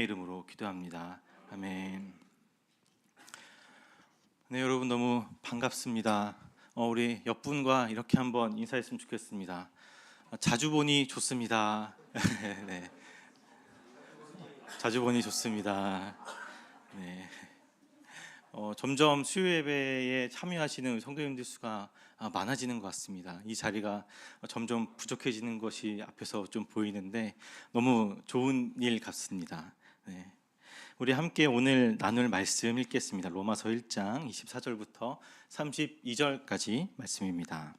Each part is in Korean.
이름으로 기도합니다. 아멘. 네, 여러분 너무 반갑습니다. 우리 옆분과 이렇게 한번 인사했으면 좋겠습니다. 자주 보니 좋습니다. 네, 자주 보니 좋습니다. 네. 점점 수요 예배에 참여하시는 성도님들 수가 많아지는 것 같습니다. 이 자리가 점점 부족해지는 것이 앞에서 좀 보이는데 너무 좋은 일 같습니다. 네. 우리 함께 오늘 나눌 말씀 읽겠습니다. 로마서 1장 24절부터 32절까지 말씀입니다.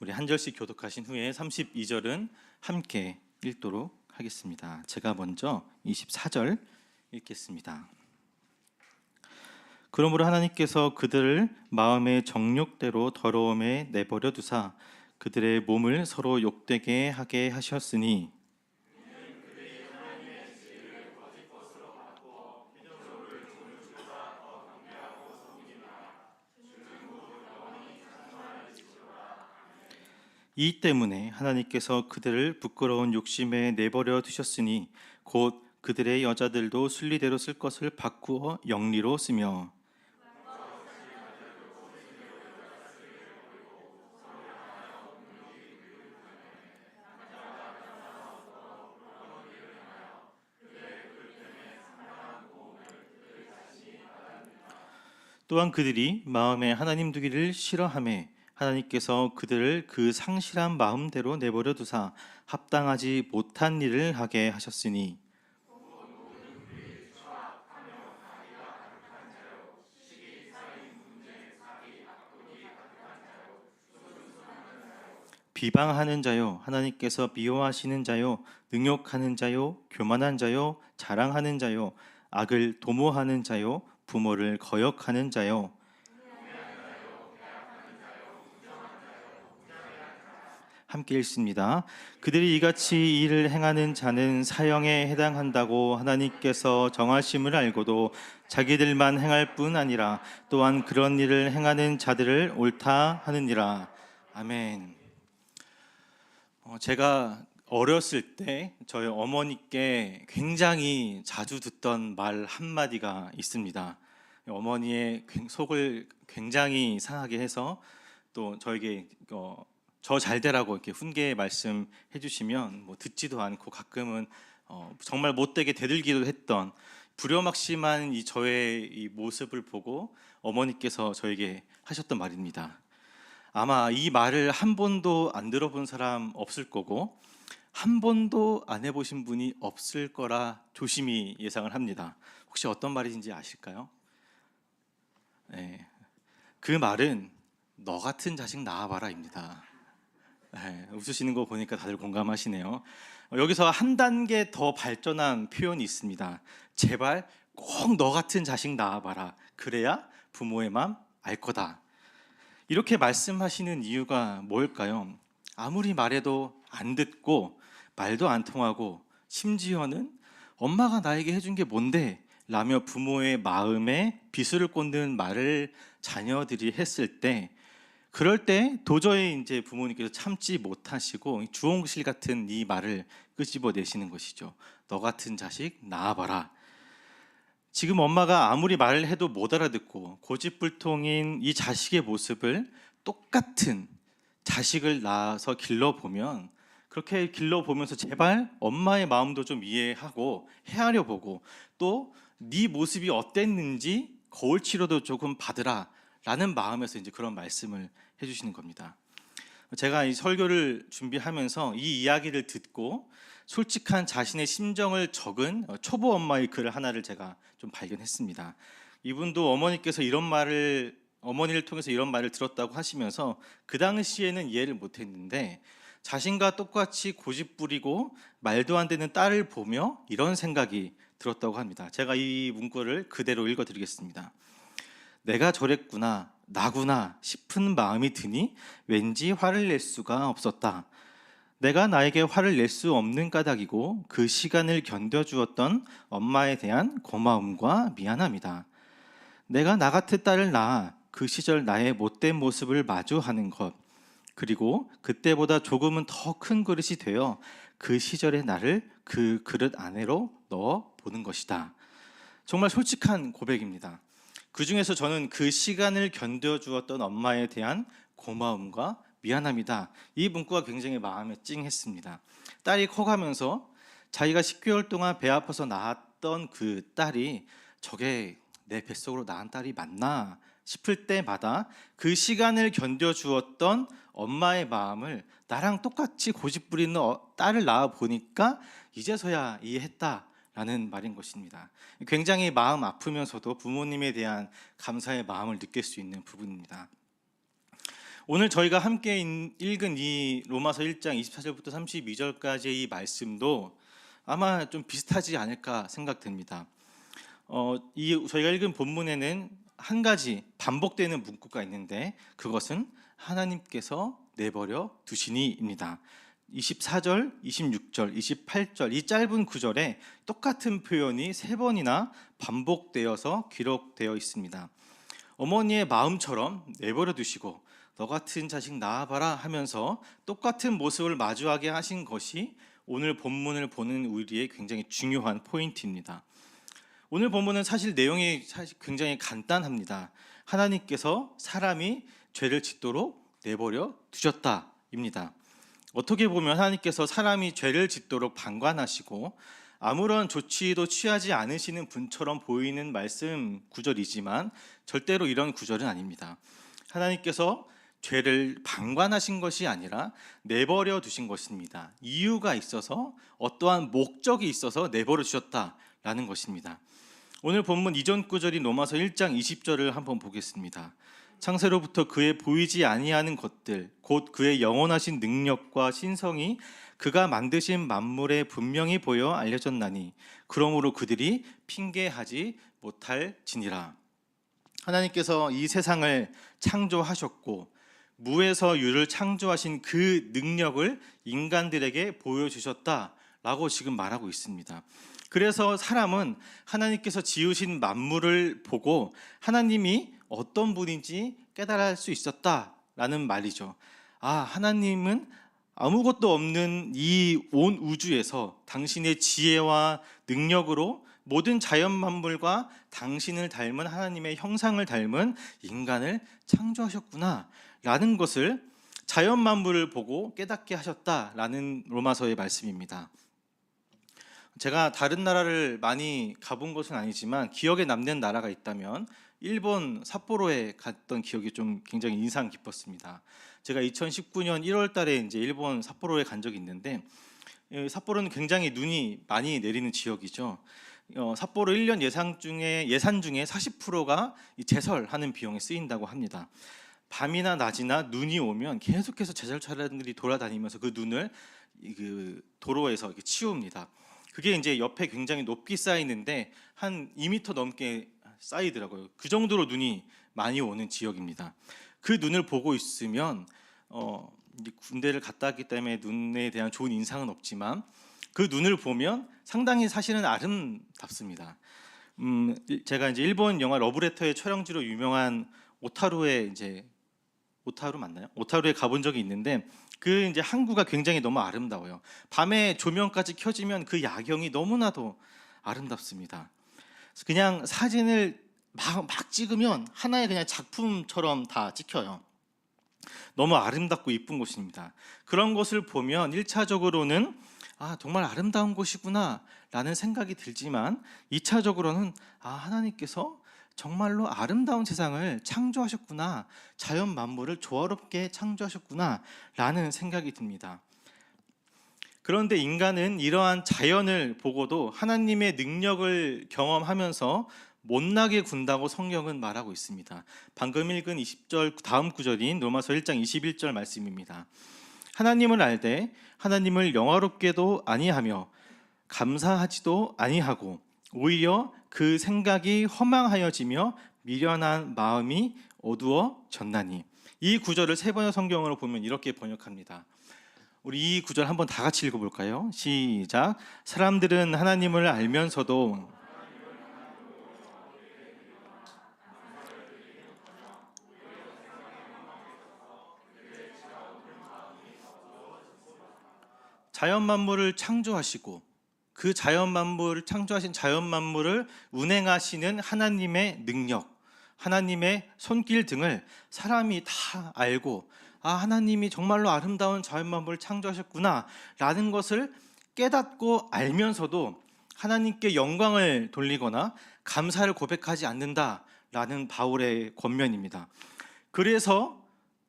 우리 한 절씩 교독하신 후에 32절은 함께 읽도록 하겠습니다. 제가 먼저 24절 읽겠습니다. 그러므로 하나님께서 그들을 마음의 정욕대로 더러움에 내버려 두사 그들의 몸을 서로 욕되게 하게 하셨으니 이 때문에 하나님께서 그들을 부끄러운 욕심에 내버려 두셨으니 곧 그들의 여자들도 순리대로 쓸 것을 바꾸어 영리로 쓰며 또한 그들이 마음에 하나님 두기를 싫어하매 하나님께서 그들을 그 상실한 마음대로 내버려 두사 합당하지 못한 일을 하게 하셨으니 비방하는 자요 하나님께서 미워하시는 자요 능욕하는 자요 교만한 자요 자랑하는 자요 악을 도모하는 자요 부모를 거역하는 자요 함께 읽습니다. 그들이 이같이 일을 행하는 자는 사형에 해당한다고 하나님께서 정하심을 알고도 자기들만 행할 뿐 아니라 또한 그런 일을 행하는 자들을 옳다 하느니라. 아멘. 제가 어렸을 때 저희 어머니께 굉장히 자주 듣던 말 한마디가 있습니다. 어머니의 속을 굉장히 상하게 해서 또 저에게 저 잘 되라고 이렇게 훈계 말씀해 주시면 뭐 듣지도 않고 가끔은 정말 못되게 대들기도 했던 불효막심한 이 저의 이 모습을 보고 어머니께서 저에게 하셨던 말입니다. 아마 이 말을 한 번도 안 들어본 사람 없을 거고 한 번도 안 해보신 분이 없을 거라 조심히 예상을 합니다. 혹시 어떤 말인지 아실까요? 네. 그 말은 너 같은 자식 낳아봐라입니다. 네, 웃으시는 거 보니까 다들 공감하시네요. 여기서 한 단계 더 발전한 표현이 있습니다. 제발 꼭 너 같은 자식 낳아봐라. 그래야 부모의 마음 알 거다. 이렇게 말씀하시는 이유가 뭘까요? 아무리 말해도 안 듣고 말도 안 통하고 심지어는 엄마가 나에게 해준 게 뭔데? 라며 부모의 마음에 비수를 꽂는 말을 자녀들이 했을 때 그럴 때 도저히 이제 부모님께서 참지 못하시고 주홍실 같은 이 말을 끄집어내시는 것이죠. 너 같은 자식 낳아봐라. 지금 엄마가 아무리 말을 해도 못 알아듣고 고집불통인 이 자식의 모습을 똑같은 자식을 낳아서 길러보면 그렇게 길러보면서 제발 엄마의 마음도 좀 이해하고 헤아려 보고 또 네 모습이 어땠는지 거울 치료도 조금 받으라 라는 마음에서 이제 그런 말씀을 해주시는 겁니다. 제가 이 설교를 준비하면서 이 이야기를 듣고 솔직한 자신의 심정을 적은 초보 엄마의 글을 하나를 제가 좀 발견했습니다. 이분도 어머니께서 어머니를 통해서 이런 말을 들었다고 하시면서 그 당시에는 이해를 못했는데 자신과 똑같이 고집부리고 말도 안 되는 딸을 보며 이런 생각이 들었다고 합니다. 제가 이 문구를 그대로 읽어드리겠습니다. 내가 저랬구나, 나구나 싶은 마음이 드니 왠지 화를 낼 수가 없었다. 내가 나에게 화를 낼 수 없는 까닭이고 그 시간을 견뎌주었던 엄마에 대한 고마움과 미안함이다. 내가 나 같은 딸을 낳아 그 시절 나의 못된 모습을 마주하는 것 그리고 그때보다 조금은 더 큰 그릇이 되어 그 시절의 나를 그 그릇 안으로 넣어 보는 것이다. 정말 솔직한 고백입니다. 그 중에서 저는 그 시간을 견뎌주었던 엄마에 대한 고마움과 미안함이다. 이 문구가 굉장히 마음에 찡했습니다. 딸이 커가면서 자기가 10개월 동안 배 아파서 낳았던 그 딸이 저게 내 뱃속으로 낳은 딸이 맞나 싶을 때마다 그 시간을 견뎌주었던 엄마의 마음을 나랑 똑같이 고집부리는 딸을 낳아 보니까 이제서야 이해했다라는 말인 것입니다. 굉장히 마음 아프면서도 부모님에 대한 감사의 마음을 느낄 수 있는 부분입니다. 오늘 저희가 함께 읽은 이 로마서 1장 24절부터 32절까지의 이 말씀도 아마 좀 비슷하지 않을까 생각됩니다. 저희가 읽은 본문에는 한 가지 반복되는 문구가 있는데 그것은 하나님께서 내버려 두시니입니다. 24절, 26절, 28절 이 짧은 구절에 똑같은 표현이 3번이나 반복되어서 기록되어 있습니다. 어머니의 마음처럼 내버려 두시고 너 같은 자식 낳아봐라 하면서 똑같은 모습을 마주하게 하신 것이 오늘 본문을 보는 우리의 굉장히 중요한 포인트입니다. 오늘 본문은 사실 내용이 굉장히 간단합니다. 하나님께서 사람이 죄를 짓도록 내버려 두셨다입니다. 어떻게 보면 하나님께서 사람이 죄를 짓도록 방관하시고 아무런 조치도 취하지 않으시는 분처럼 보이는 말씀 구절이지만 절대로 이런 구절은 아닙니다. 하나님께서 죄를 방관하신 것이 아니라 내버려 두신 것입니다. 이유가 있어서 어떠한 목적이 있어서 내버려 두셨다라는 것입니다. 오늘 본문 이전 구절인 로마서 1장 20절을 한번 보겠습니다. 창세로부터 그의 보이지 아니하는 것들 곧 그의 영원하신 능력과 신성이 그가 만드신 만물에 분명히 보여 알려졌나니 그러므로 그들이 핑계하지 못할지니라. 하나님께서 이 세상을 창조하셨고 무에서 유를 창조하신 그 능력을 인간들에게 보여주셨다라고 지금 말하고 있습니다. 그래서 사람은 하나님께서 지으신 만물을 보고 하나님이 어떤 분인지 깨달을 수 있었다라는 말이죠. 하나님은 아무것도 없는 이 온 우주에서 당신의 지혜와 능력으로 모든 자연 만물과 당신을 닮은 하나님의 형상을 닮은 인간을 창조하셨구나 라는 것을 자연 만물을 보고 깨닫게 하셨다라는 로마서의 말씀입니다. 제가 다른 나라를 많이 가본 것은 아니지만 기억에 남는 나라가 있다면 일본 삿포로에 갔던 기억이 좀 굉장히 인상 깊었습니다. 제가 2019년 1월 달에 이제 일본 삿포로에 간 적이 있는데 삿포로는 굉장히 눈이 많이 내리는 지역이죠. 삿포로 1년 예산 중에 40%가 제설하는 비용에 쓰인다고 합니다. 밤이나 낮이나 눈이 오면 계속해서 제설 차량들이 돌아다니면서 그 눈을 그 도로에서 이렇게 치웁니다. 그게 이제 옆에 굉장히 높이 쌓이는데 한 2m 넘게 쌓이더라고요. 그 정도로 눈이 많이 오는 지역입니다. 그 눈을 보고 있으면 군대를 갔다 왔기 때문에 눈에 대한 좋은 인상은 없지만 그 눈을 보면 상당히 사실은 아름답습니다. 제가 이제 일본 영화 러브레터의 촬영지로 유명한 오타루에 가본 적이 있는데 그 이제 항구가 굉장히 너무 아름다워요. 밤에 조명까지 켜지면 그 야경이 너무나도 아름답습니다. 그냥 사진을 막 찍으면 하나의 그냥 작품처럼 다 찍혀요. 너무 아름답고 이쁜 곳입니다. 그런 곳을 보면 1차적으로는 정말 아름다운 곳이구나 라는 생각이 들지만 2차적으로는 하나님께서 정말로 아름다운 세상을 창조하셨구나, 자연 만물을 조화롭게 창조하셨구나 라는 생각이 듭니다. 그런데 인간은 이러한 자연을 보고도 하나님의 능력을 경험하면서 못나게 군다고 성경은 말하고 있습니다. 방금 읽은 20절 다음 구절인 로마서 1장 21절 말씀입니다. 하나님을 알되 하나님을 영화롭게도 아니하며 감사하지도 아니하고 오히려 그 생각이 허망하여지며 미련한 마음이 어두워졌나니. 이 구절을 3번의 성경으로 보면 이렇게 번역합니다. 우리 이 구절 한번 다 같이 읽어볼까요? 시작. 사람들은 하나님을 알면서도 자연 만물을 창조하시고 그 자연 만물, 창조하신 자연 만물을 운행하시는 하나님의 능력, 하나님의 손길 등을 사람이 다 알고, 아, 하나님이 정말로 아름다운 자연 만물을 창조하셨구나 라는 것을 깨닫고 알면서도 하나님께 영광을 돌리거나 감사를 고백하지 않는다라는 바울의 권면입니다. 그래서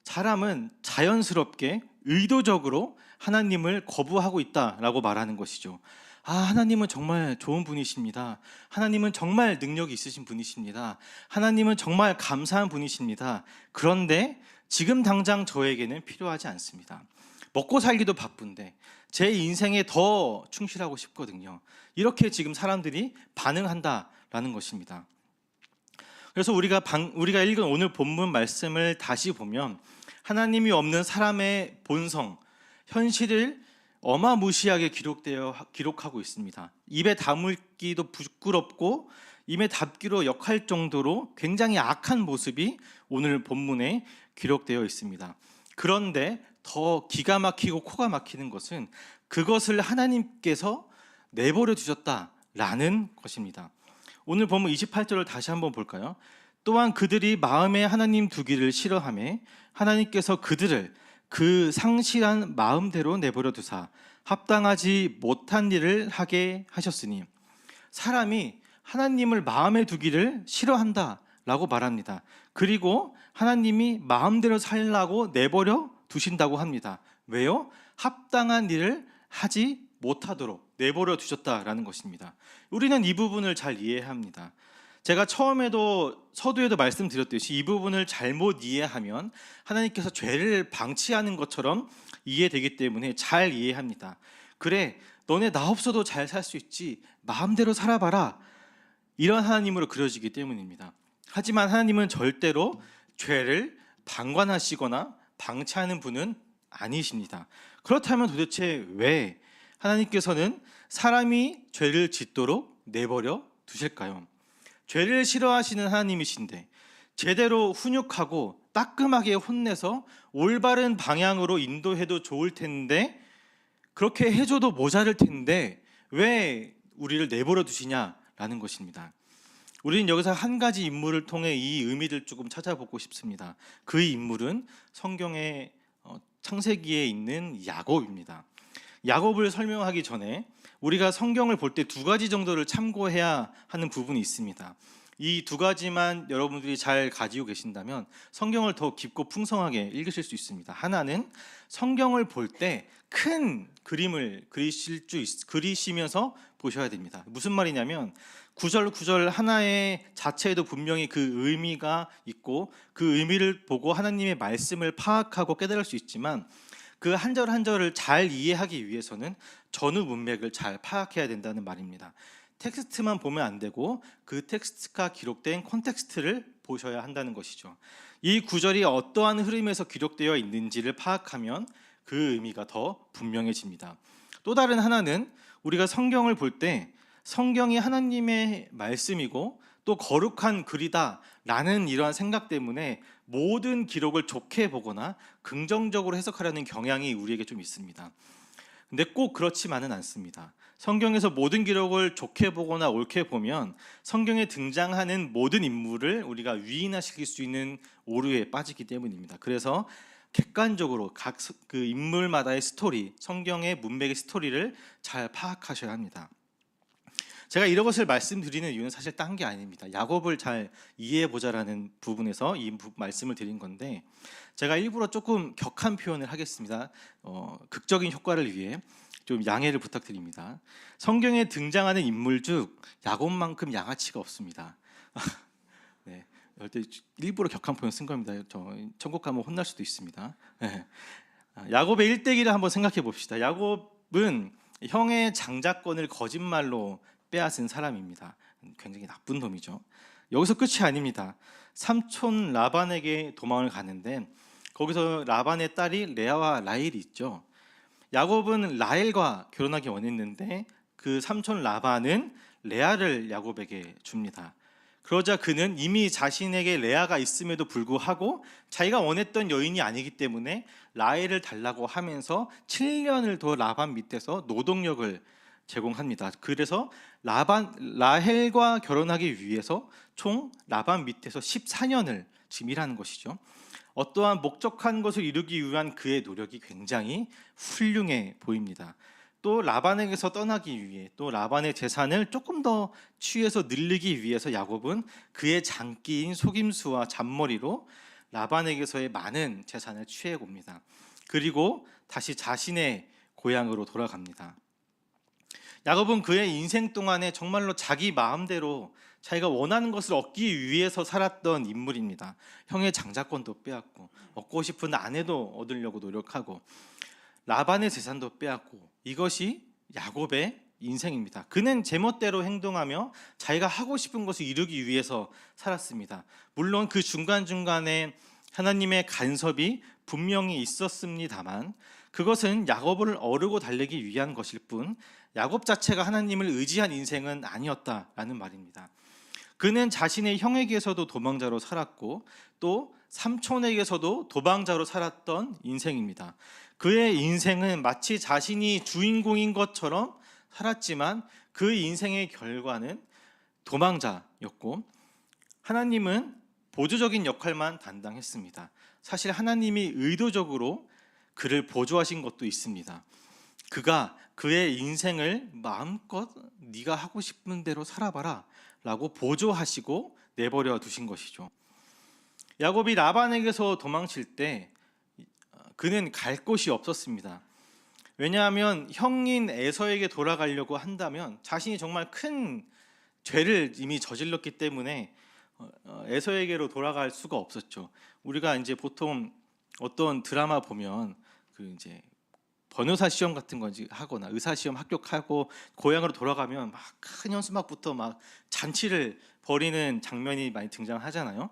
사람은 자연스럽게 의도적으로 하나님을 거부하고 있다라고 말하는 것이죠. 아, 하나님은 정말 좋은 분이십니다. 하나님은 정말 능력이 있으신 분이십니다. 하나님은 정말 감사한 분이십니다. 그런데 지금 당장 저에게는 필요하지 않습니다. 먹고 살기도 바쁜데 제 인생에 더 충실하고 싶거든요. 이렇게 지금 사람들이 반응한다라는 것입니다. 그래서 우리가 읽은 오늘 본문 말씀을 다시 보면 하나님이 없는 사람의 본성, 현실을 어마무시하게 기록하고 있습니다. 입에 담기도 부끄럽고 입에 담기로 역할 정도로 굉장히 악한 모습이 오늘 본문에 기록되어 있습니다. 그런데 더 기가 막히고 코가 막히는 것은 그것을 하나님께서 내버려 두셨다라는 것입니다. 오늘 본문 28절을 다시 한번 볼까요? 또한 그들이 마음에 하나님 두기를 싫어하며 하나님께서 그들을 그 상실한 마음대로 내버려 두사 합당하지 못한 일을 하게 하셨으니, 사람이 하나님을 마음에 두기를 싫어한다라고 말합니다. 그리고 하나님이 마음대로 살라고 내버려 두신다고 합니다. 왜요? 합당한 일을 하지 못하도록 내버려 두셨다라는 것입니다. 우리는 이 부분을 잘 이해해야 합니다. 제가 처음에도 서두에도 말씀드렸듯이 이 부분을 잘못 이해하면 하나님께서 죄를 방치하는 것처럼 이해되기 때문에 잘 이해합니다. 그래, 너네 나 없어도 잘 살 수 있지, 마음대로 살아봐라, 이런 하나님으로 그려지기 때문입니다. 하지만 하나님은 절대로 죄를 방관하시거나 방치하는 분은 아니십니다. 그렇다면 도대체 왜 하나님께서는 사람이 죄를 짓도록 내버려 두실까요? 죄를 싫어하시는 하나님이신데 제대로 훈육하고 따끔하게 혼내서 올바른 방향으로 인도해도 좋을 텐데, 그렇게 해줘도 모자랄 텐데 왜 우리를 내버려 두시냐라는 것입니다. 우리는 여기서 한 가지 인물을 통해 이 의미를 조금 찾아보고 싶습니다. 그 인물은 성경의 창세기에 있는 야곱입니다. 야곱을 설명하기 전에 우리가 성경을 볼 때 두 가지 정도를 참고해야 하는 부분이 있습니다. 이 두 가지만 여러분들이 잘 가지고 계신다면 성경을 더 깊고 풍성하게 읽으실 수 있습니다. 하나는 성경을 볼 때 큰 그림을 그리시면서 보셔야 됩니다. 무슨 말이냐면 구절 구절 하나의 자체에도 분명히 그 의미가 있고 그 의미를 보고 하나님의 말씀을 파악하고 깨달을 수 있지만 그 한 절 한 절을 잘 이해하기 위해서는 전후 문맥을 잘 파악해야 된다는 말입니다. 텍스트만 보면 안 되고 그 텍스트가 기록된 콘텍스트를 보셔야 한다는 것이죠. 이 구절이 어떠한 흐름에서 기록되어 있는지를 파악하면 그 의미가 더 분명해집니다. 또 다른 하나는 우리가 성경을 볼 때 성경이 하나님의 말씀이고 또 거룩한 글이다라는 이러한 생각 때문에 모든 기록을 좋게 보거나 긍정적으로 해석하려는 경향이 우리에게 좀 있습니다. 근데 꼭 그렇지만은 않습니다. 성경에서 모든 기록을 좋게 보거나 옳게 보면 성경에 등장하는 모든 인물을 우리가 위인화시킬 수 있는 오류에 빠지기 때문입니다. 그래서 객관적으로 각 그 인물마다의 스토리, 성경의 문맥의 스토리를 잘 파악하셔야 합니다. 제가 이런 것을 말씀드리는 이유는 사실 딴 게 아닙니다. 야곱을 잘 이해해보자라는 부분에서 이 말씀을 드린 건데, 제가 일부러 조금 격한 표현을 하겠습니다. 극적인 효과를 위해 좀 양해를 부탁드립니다. 성경에 등장하는 인물 중 야곱만큼 양아치가 없습니다. 네, 일부러 격한 표현 쓴 겁니다. 저 천국 가면 혼날 수도 있습니다. 네. 야곱의 일대기를 한번 생각해 봅시다. 야곱은 형의 장자권을 거짓말로 빼앗은 사람입니다. 굉장히 나쁜 놈이죠. 여기서 끝이 아닙니다. 삼촌 라반에게 도망을 가는데 거기서 라반의 딸이 레아와 라헬이 있죠. 야곱은 라헬과 결혼하기 원했는데 그 삼촌 라반은 레아를 야곱에게 줍니다. 그러자 그는 이미 자신에게 레아가 있음에도 불구하고 자기가 원했던 여인이 아니기 때문에 라헬을 달라고 하면서 7년을 더 라반 밑에서 노동력을 제공합니다. 그래서 라헬과 결혼하기 위해서 총 라반 밑에서 14년을 지금 일하는 것이죠. 어떠한 목적한 것을 이루기 위한 그의 노력이 굉장히 훌륭해 보입니다. 또 라반에게서 떠나기 위해, 또 라반의 재산을 조금 더 취해서 늘리기 위해서 야곱은 그의 장기인 속임수와 잔머리로 라반에게서의 많은 재산을 취해 옵니다. 그리고 다시 자신의 고향으로 돌아갑니다. 야곱은 그의 인생 동안에 정말로 자기 마음대로 자기가 원하는 것을 얻기 위해서 살았던 인물입니다. 형의 장자권도 빼앗고, 얻고 싶은 아내도 얻으려고 노력하고, 라반의 재산도 빼앗고, 이것이 야곱의 인생입니다. 그는 제멋대로 행동하며 자기가 하고 싶은 것을 이루기 위해서 살았습니다. 물론 그 중간중간에 하나님의 간섭이 분명히 있었습니다만 그것은 야곱을 어르고 달래기 위한 것일 뿐 야곱 자체가 하나님을 의지한 인생은 아니었다라는 말입니다. 그는 자신의 형에게서도 도망자로 살았고 또 삼촌에게서도 도망자로 살았던 인생입니다. 그의 인생은 마치 자신이 주인공인 것처럼 살았지만 그 인생의 결과는 도망자였고 하나님은 보조적인 역할만 담당했습니다. 사실 하나님이 의도적으로 그를 보조하신 것도 있습니다. 그가 그의 인생을 마음껏 네가 하고 싶은 대로 살아봐라 라고 보조하시고 내버려 두신 것이죠. 야곱이 라반에게서 도망칠 때 그는 갈 곳이 없었습니다. 왜냐하면 형인 에서에게 돌아가려고 한다면 자신이 정말 큰 죄를 이미 저질렀기 때문에 에서에게로 돌아갈 수가 없었죠. 우리가 이제 보통 어떤 드라마 보면 그 이제 변호사 시험 같은 거 하거나 의사 시험 합격하고 고향으로 돌아가면 막 큰 현수막부터 막 잔치를 벌이는 장면이 많이 등장하잖아요.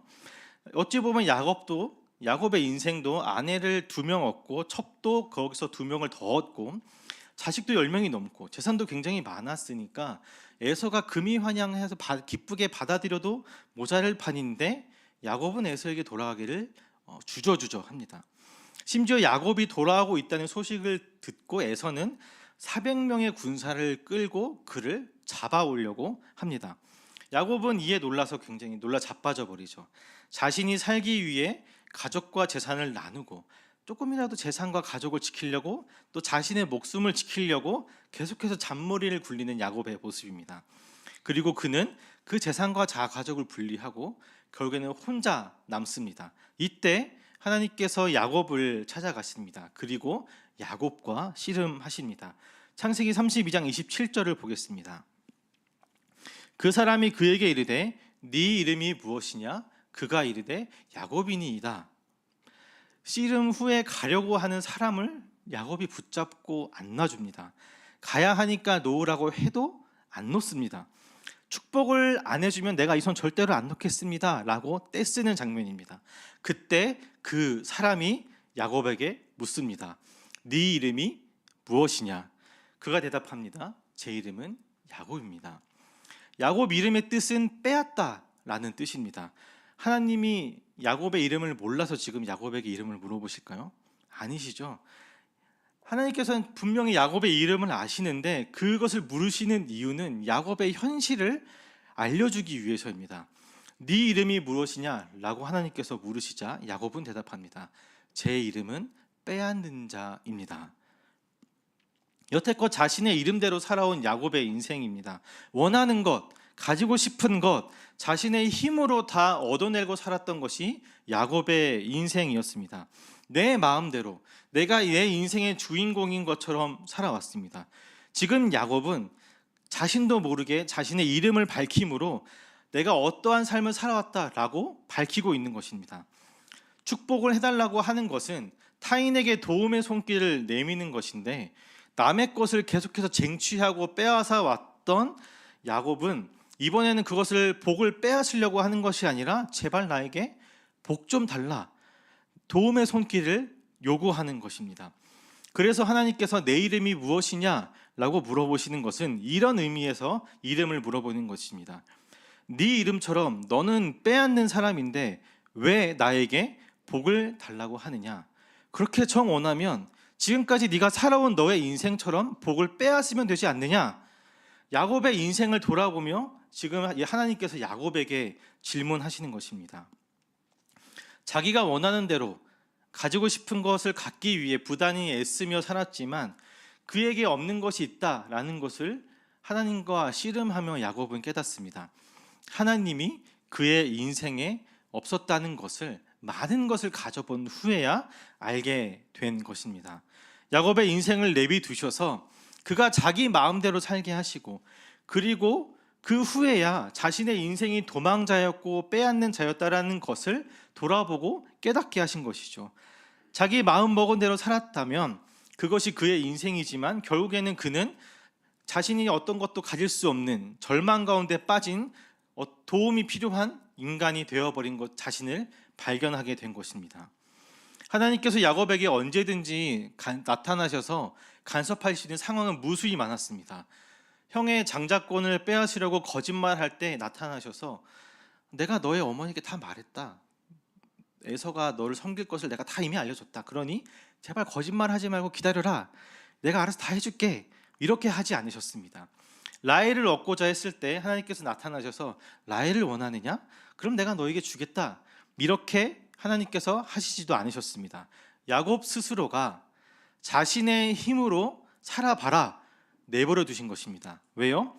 어찌 보면 야곱의 인생도 아내를 2명 얻고 첩도 거기서 2명을 더 얻고 자식도 10명이 넘고 재산도 굉장히 많았으니까 에서가 금이환영해서 기쁘게 받아들여도 모자랄 판인데 야곱은 에서에게 돌아가기를 주저합니다. 심지어 야곱이 돌아오고 있다는 소식을 듣고 에서는 400명의 군사를 끌고 그를 잡아오려고 합니다. 야곱은 이에 놀라서 굉장히 놀라 자빠져 버리죠. 자신이 살기 위해 가족과 재산을 나누고 조금이라도 재산과 가족을 지키려고 또 자신의 목숨을 지키려고 계속해서 잔머리를 굴리는 야곱의 모습입니다. 그리고 그는 그 재산과 가족을 분리하고 결국에는 혼자 남습니다. 이때 하나님께서 야곱을 찾아가십니다. 그리고 야곱과 씨름하십니다. 창세기 32장 27절을 보겠습니다. 그 사람이 그에게 이르되 네 이름이 무엇이냐? 그가 이르되 야곱이니이다. 씨름 후에 가려고 하는 사람을 야곱이 붙잡고 안 놔줍니다. 가야 하니까 놓으라고 해도 안 놓습니다. 축복을 안 해주면 내가 이 손 절대로 안 놓겠습니다 라고 떼쓰는 장면입니다. 그때 그 사람이 야곱에게 묻습니다. 네 이름이 무엇이냐? 그가 대답합니다. 제 이름은 야곱입니다. 야곱 이름의 뜻은 빼앗다 라는 뜻입니다. 하나님이 야곱의 이름을 몰라서 지금 야곱에게 이름을 물어보실까요? 아니시죠. 하나님께서는 분명히 야곱의 이름을 아시는데 그것을 물으시는 이유는 야곱의 현실을 알려주기 위해서입니다. 네 이름이 무엇이냐? 라고 하나님께서 물으시자 야곱은 대답합니다. 제 이름은 빼앗는 자입니다. 여태껏 자신의 이름대로 살아온 야곱의 인생입니다. 원하는 것, 가지고 싶은 것, 자신의 힘으로 다 얻어내고 살았던 것이 야곱의 인생이었습니다. 내 마음대로 내가 내 인생의 주인공인 것처럼 살아왔습니다. 지금 야곱은 자신도 모르게 자신의 이름을 밝힘으로 내가 어떠한 삶을 살아왔다라고 밝히고 있는 것입니다. 축복을 해달라고 하는 것은 타인에게 도움의 손길을 내미는 것인데 남의 것을 계속해서 쟁취하고 빼앗아 왔던 야곱은 이번에는 그것을 복을 빼앗으려고 하는 것이 아니라 제발 나에게 복 좀 달라, 도움의 손길을 요구하는 것입니다. 그래서 하나님께서 내 이름이 무엇이냐 라고 물어보시는 것은 이런 의미에서 이름을 물어보는 것입니다. 네 이름처럼 너는 빼앗는 사람인데 왜 나에게 복을 달라고 하느냐? 그렇게 정 원하면 지금까지 네가 살아온 너의 인생처럼 복을 빼앗으면 되지 않느냐? 야곱의 인생을 돌아보며 지금 하나님께서 야곱에게 질문하시는 것입니다. 자기가 원하는 대로 가지고 싶은 것을 갖기 위해 부단히 애쓰며 살았지만 그에게 없는 것이 있다라는 것을 하나님과 씨름하며 야곱은 깨닫습니다. 하나님이 그의 인생에 없었다는 것을, 많은 것을 가져본 후에야 알게 된 것입니다. 야곱의 인생을 내비두셔서 그가 자기 마음대로 살게 하시고, 그리고 그 후에야 자신의 인생이 도망자였고 빼앗는 자였다라는 것을 돌아보고 깨닫게 하신 것이죠. 자기 마음 먹은 대로 살았다면 그것이 그의 인생이지만 결국에는 그는 자신이 어떤 것도 가질 수 없는 절망 가운데 빠진 도움이 필요한 인간이 되어버린 것 자신을 발견하게 된 것입니다. 하나님께서 야곱에게 언제든지 나타나셔서 간섭하시는 상황은 무수히 많았습니다. 형의 장자권을 빼앗으려고 거짓말할 때 나타나셔서 내가 너의 어머니께 다 말했다. 에서가 너를 섬길 것을 내가 다 이미 알려줬다. 그러니 제발 거짓말하지 말고 기다려라. 내가 알아서 다 해줄게. 이렇게 하지 않으셨습니다. 라헬을 얻고자 했을 때 하나님께서 나타나셔서 라헬을 원하느냐? 그럼 내가 너에게 주겠다. 이렇게 하나님께서 하시지도 않으셨습니다. 야곱 스스로가 자신의 힘으로 살아봐라 내버려 두신 것입니다. 왜요?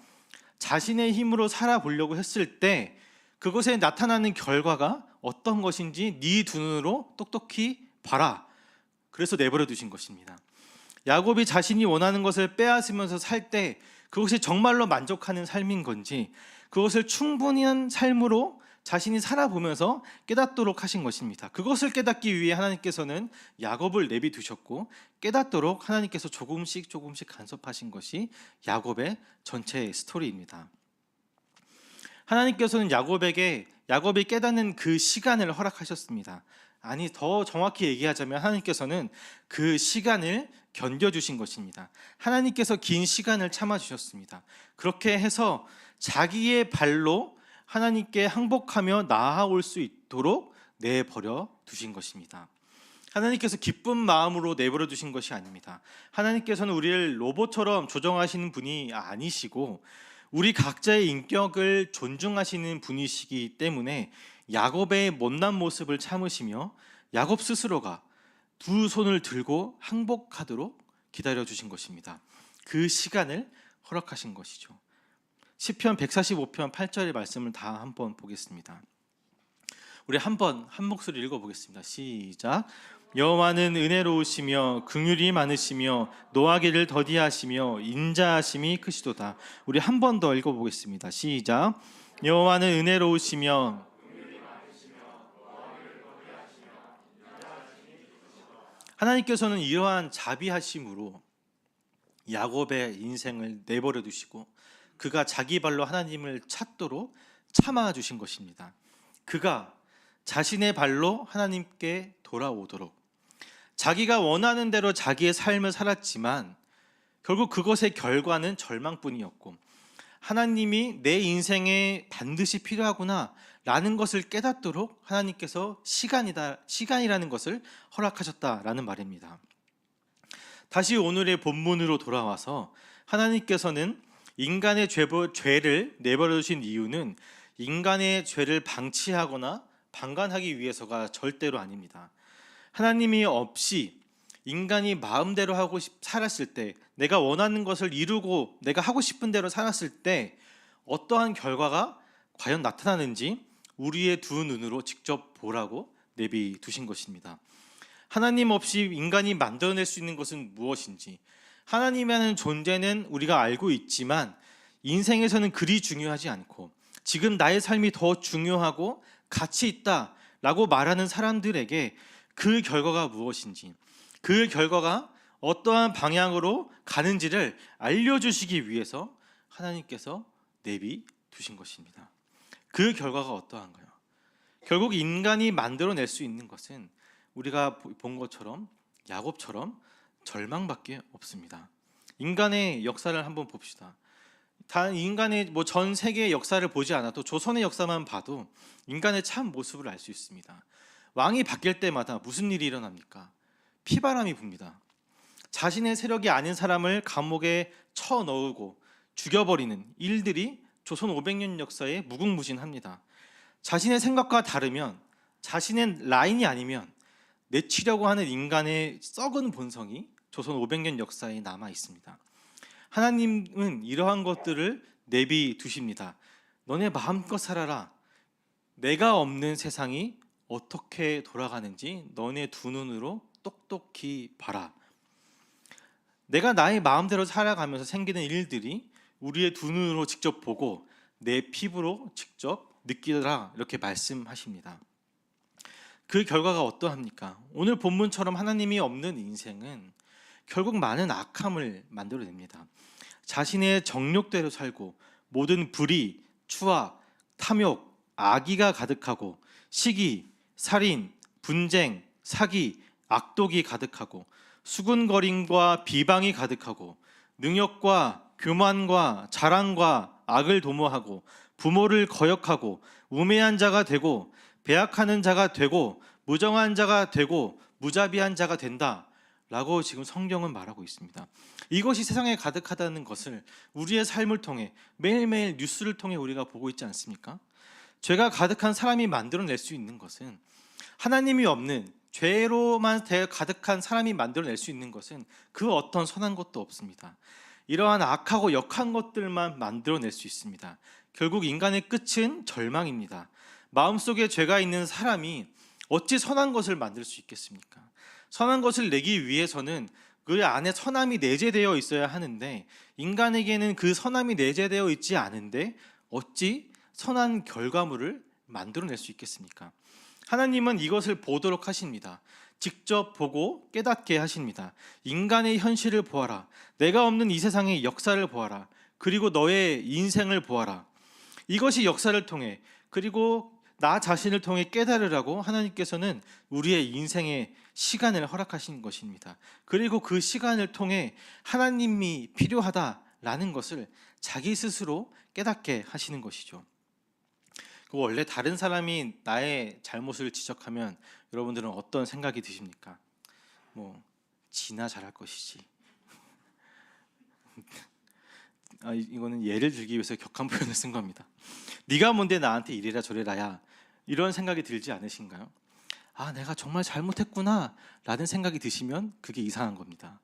자신의 힘으로 살아보려고 했을 때 그것에 나타나는 결과가 어떤 것인지 네 두 눈으로 똑똑히 봐라. 그래서 내버려 두신 것입니다. 야곱이 자신이 원하는 것을 빼앗으면서 살 때 그것이 정말로 만족하는 삶인 건지, 그것을 충분한 삶으로 자신이 살아보면서 깨닫도록 하신 것입니다. 그것을 깨닫기 위해 하나님께서는 야곱을 내비두셨고, 깨닫도록 하나님께서 조금씩 간섭하신 것이 야곱의 전체 스토리입니다. 하나님께서는 야곱이 깨닫는 그 시간을 허락하셨습니다. 아니, 더 정확히 얘기하자면 하나님께서는 그 시간을 견뎌주신 것입니다. 하나님께서 긴 시간을 참아주셨습니다. 그렇게 해서 자기의 발로 하나님께 항복하며 나아올 수 있도록 내버려 두신 것입니다. 하나님께서 기쁜 마음으로 내버려 두신 것이 아닙니다. 하나님께서는 우리를 로봇처럼 조정하시는 분이 아니시고 우리 각자의 인격을 존중하시는 분이시기 때문에 야곱의 못난 모습을 참으시며 야곱 스스로가 두 손을 들고 항복하도록 기다려주신 것입니다. 그 시간을 허락하신 것이죠. 시편 145편 8절의 말씀을 다 한번 보겠습니다. 우리 한 목소리 읽어보겠습니다. 시작. 여호와는 은혜로우시며 긍휼이 많으시며 노하기를 더디하시며 인자하심이 크시도다. 우리 한 번 더 읽어보겠습니다. 시작. 여호와는 은혜로우시며 하나님께서는 이러한 자비하심으로 야곱의 인생을 내버려 두시고 그가 자기 발로 하나님을 찾도록 참아 주신 것입니다. 그가 자신의 발로 하나님께 돌아오도록, 자기가 원하는 대로 자기의 삶을 살았지만 결국 그것의 결과는 절망뿐이었고, 하나님이 내 인생에 반드시 필요하구나 라는 것을 깨닫도록 하나님께서 시간이라는 것을 허락하셨다라는 말입니다. 다시 오늘의 본문으로 돌아와서 하나님께서는 인간의 죄를 내버려 두신 이유는 인간의 죄를 방치하거나 방관하기 위해서가 절대로 아닙니다. 하나님이 없이 인간이 마음대로 하고 살았을 때, 내가 원하는 것을 이루고 내가 하고 싶은 대로 살았을 때 어떠한 결과가 과연 나타나는지 우리의 두 눈으로 직접 보라고 내비두신 것입니다. 하나님 없이 인간이 만들어낼 수 있는 것은 무엇인지, 하나님이라는 존재는 우리가 알고 있지만 인생에서는 그리 중요하지 않고 지금 나의 삶이 더 중요하고 가치 있다라고 말하는 사람들에게 그 결과가 무엇인지, 그 결과가 어떠한 방향으로 가는지를 알려주시기 위해서 하나님께서 내비두신 것입니다. 그 결과가 어떠한가요? 결국 인간이 만들어낼 수 있는 것은 우리가 본 것처럼 야곱처럼 절망밖에 없습니다. 인간의 역사를 한번 봅시다. 단 인간의 전 세계의 역사를 보지 않아도 조선의 역사만 봐도 인간의 참 모습을 알 수 있습니다. 왕이 바뀔 때마다 무슨 일이 일어납니까? 피바람이 붑니다. 자신의 세력이 아닌 사람을 감옥에 쳐넣고 죽여버리는 일들이 조선 500년 역사에 무궁무진합니다. 자신의 생각과 다르면, 자신의 라인이 아니면 내치려고 하는 인간의 썩은 본성이 조선 500년 역사에 남아 있습니다. 하나님은 이러한 것들을 내비두십니다. 너네 마음껏 살아라. 내가 없는 세상이 어떻게 돌아가는지 너네 두 눈으로 똑똑히 봐라. 내가 나의 마음대로 살아가면서 생기는 일들이 우리의 두 눈으로 직접 보고 내 피부로 직접 느끼라, 이렇게 말씀하십니다. 그 결과가 어떠합니까? 오늘 본문처럼 하나님이 없는 인생은 결국 많은 악함을 만들어냅니다. 자신의 정욕대로 살고 모든 불의, 추악, 탐욕, 악의가 가득하고 시기, 살인, 분쟁, 사기, 악독이 가득하고 수군거림과 비방이 가득하고 능욕과 교만과 자랑과 악을 도모하고 부모를 거역하고 우매한 자가 되고 배약하는 자가 되고 무정한 자가 되고 무자비한 자가 된다 라고 지금 성경은 말하고 있습니다. 이것이 세상에 가득하다는 것을 우리의 삶을 통해 매일매일 뉴스를 통해 우리가 보고 있지 않습니까? 죄가 가득한 사람이 만들어낼 수 있는 것은, 하나님이 없는 죄로만 가득한 사람이 만들어낼 수 있는 것은 그 어떤 선한 것도 없습니다. 이러한 악하고 역한 것들만 만들어낼 수 있습니다. 결국 인간의 끝은 절망입니다. 마음속에 죄가 있는 사람이 어찌 선한 것을 만들 수 있겠습니까? 선한 것을 내기 위해서는 그 안에 선함이 내재되어 있어야 하는데, 인간에게는 그 선함이 내재되어 있지 않은데 어찌 선한 결과물을 만들어낼 수 있겠습니까? 하나님은 이것을 보도록 하십니다. 직접 보고 깨닫게 하십니다. 인간의 현실을 보아라. 내가 없는 이 세상의 역사를 보아라. 그리고 너의 인생을 보아라. 이것이 역사를 통해, 그리고 나 자신을 통해 깨달으라고 하나님께서는 우리의 인생의 시간을 허락하신 것입니다. 그리고 그 시간을 통해 하나님이 필요하다라는 것을 자기 스스로 깨닫게 하시는 것이죠. 원래 다른 사람이 나의 잘못을 지적하면 여러분들은 어떤 생각이 드십니까? 지나 잘할 것이지. 이거는 예를 들기 위해서 격한 표현을 쓴 겁니다. 네가 뭔데 나한테 이래라 저래라야, 이런 생각이 들지 않으신가요? 내가 정말 잘못했구나 라는 생각이 드시면 그게 이상한 겁니다.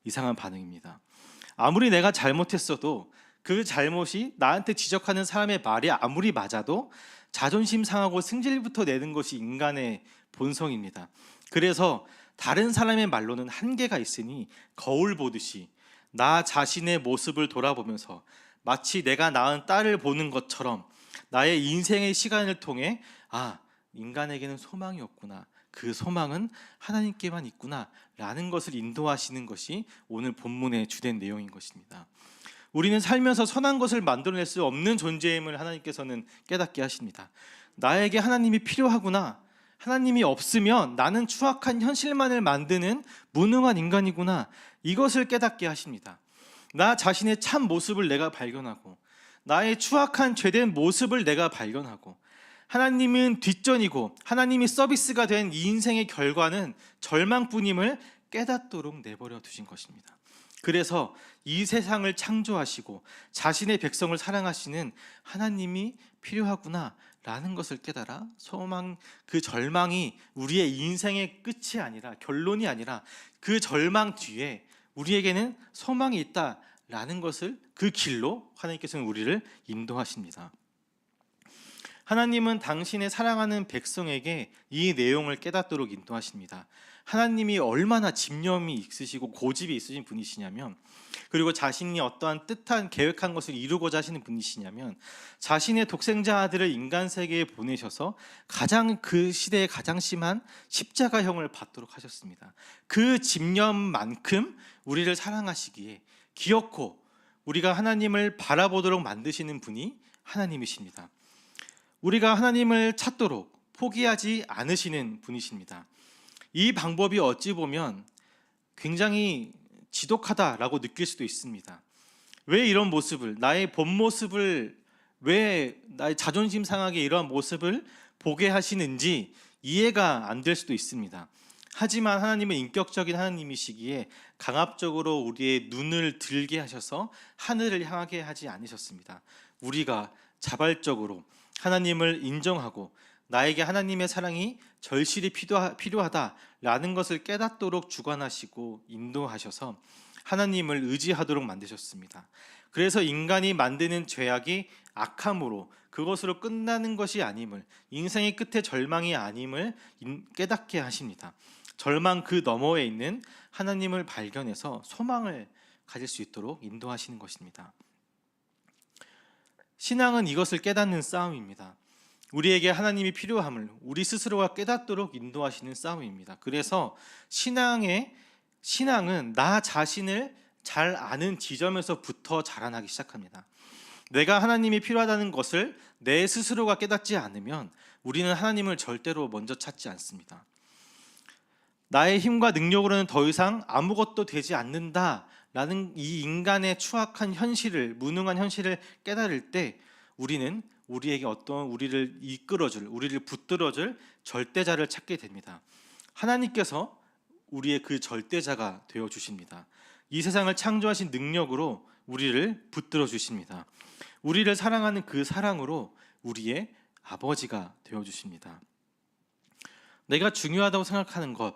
이상한 반응입니다. 아무리 내가 잘못했어도 그 잘못이 나한테 지적하는 사람의 말이 아무리 맞아도 자존심 상하고 승질부터 내는 것이 인간의 본성입니다. 그래서 다른 사람의 말로는 한계가 있으니 거울 보듯이 나 자신의 모습을 돌아보면서 마치 내가 낳은 딸을 보는 것처럼 나의 인생의 시간을 통해 인간에게는 소망이 없구나, 그 소망은 하나님께만 있구나 라는 것을 인도하시는 것이 오늘 본문의 주된 내용인 것입니다. 우리는 살면서 선한 것을 만들어낼 수 없는 존재임을 하나님께서는 깨닫게 하십니다. 나에게 하나님이 필요하구나, 하나님이 없으면 나는 추악한 현실만을 만드는 무능한 인간이구나, 이것을 깨닫게 하십니다. 나 자신의 참 모습을 내가 발견하고 나의 추악한 죄된 모습을 내가 발견하고 하나님은 뒷전이고 하나님이 서비스가 된 이 인생의 결과는 절망뿐임을 깨닫도록 내버려 두신 것입니다. 그래서 이 세상을 창조하시고 자신의 백성을 사랑하시는 하나님이 필요하구나 라는 것을 깨달아 그 절망이 우리의 인생의 끝이 아니라, 결론이 아니라 그 절망 뒤에 우리에게는 소망이 있다라는 것을, 그 길로 하나님께서는 우리를 인도하십니다. 하나님은 당신의 사랑하는 백성에게 이 내용을 깨닫도록 인도하십니다. 하나님이 얼마나 집념이 있으시고 고집이 있으신 분이시냐면, 그리고 자신이 어떠한 뜻한 계획한 것을 이루고자 하시는 분이시냐면, 자신의 독생자 아들을 인간 세계에 보내셔서 그 시대에 가장 심한 십자가형을 받도록 하셨습니다. 그 집념만큼 우리를 사랑하시기에 기어코 우리가 하나님을 바라보도록 만드시는 분이 하나님이십니다. 우리가 하나님을 찾도록 포기하지 않으시는 분이십니다. 이 방법이 어찌 보면 굉장히 지독하다라고 느낄 수도 있습니다. 왜 이런 모습을, 나의 본 모습을, 왜 나의 자존심 상하게 이러한 모습을 보게 하시는지 이해가 안 될 수도 있습니다. 하지만 하나님은 인격적인 하나님이시기에 강압적으로 우리의 눈을 들게 하셔서 하늘을 향하게 하지 않으셨습니다. 우리가 자발적으로 하나님을 인정하고 나에게 하나님의 사랑이 절실히 필요하다라는 것을 깨닫도록 주관하시고 인도하셔서 하나님을 의지하도록 만드셨습니다. 그래서 인간이 만드는 죄악이 악함으로 그것으로 끝나는 것이 아님을, 인생의 끝에 절망이 아님을 깨닫게 하십니다. 절망 그 너머에 있는 하나님을 발견해서 소망을 가질 수 있도록 인도하시는 것입니다. 신앙은 이것을 깨닫는 싸움입니다. 우리에게 하나님이 필요함을 우리 스스로가 깨닫도록 인도하시는 싸움입니다. 그래서 신앙은 나 자신을 잘 아는 지점에서부터 자라나기 시작합니다. 내가 하나님이 필요하다는 것을 내 스스로가 깨닫지 않으면 우리는 하나님을 절대로 먼저 찾지 않습니다. 나의 힘과 능력으로는 더 이상 아무것도 되지 않는다라는 이 인간의 추악한 현실을, 무능한 현실을 깨달을 때 우리는 우리에게 어떤 우리를 이끌어줄, 우리를 붙들어줄 절대자를 찾게 됩니다. 하나님께서 우리의 그 절대자가 되어 주십니다. 이 세상을 창조하신 능력으로 우리를 붙들어 주십니다. 우리를 사랑하는 그 사랑으로 우리의 아버지가 되어 주십니다. 내가 중요하다고 생각하는 것,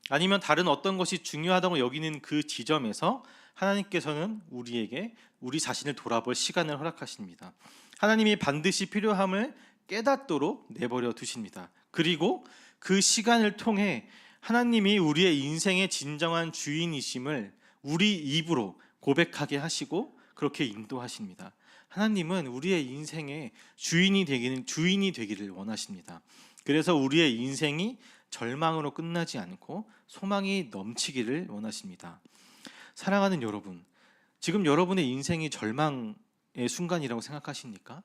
아니면 다른 어떤 것이 중요하다고 여기는 그 지점에서 하나님께서는 우리에게 우리 자신을 돌아볼 시간을 허락하십니다. 하나님이 반드시 필요함을 깨닫도록 내버려 두십니다. 그리고 그 시간을 통해 하나님이 우리의 인생의 진정한 주인이심을 우리 입으로 고백하게 하시고 그렇게 인도하십니다. 하나님은 우리의 인생의 주인이 되기를 원하십니다. 그래서 우리의 인생이 절망으로 끝나지 않고 소망이 넘치기를 원하십니다. 사랑하는 여러분, 지금 여러분의 인생이 절망의 순간이라고 생각하십니까?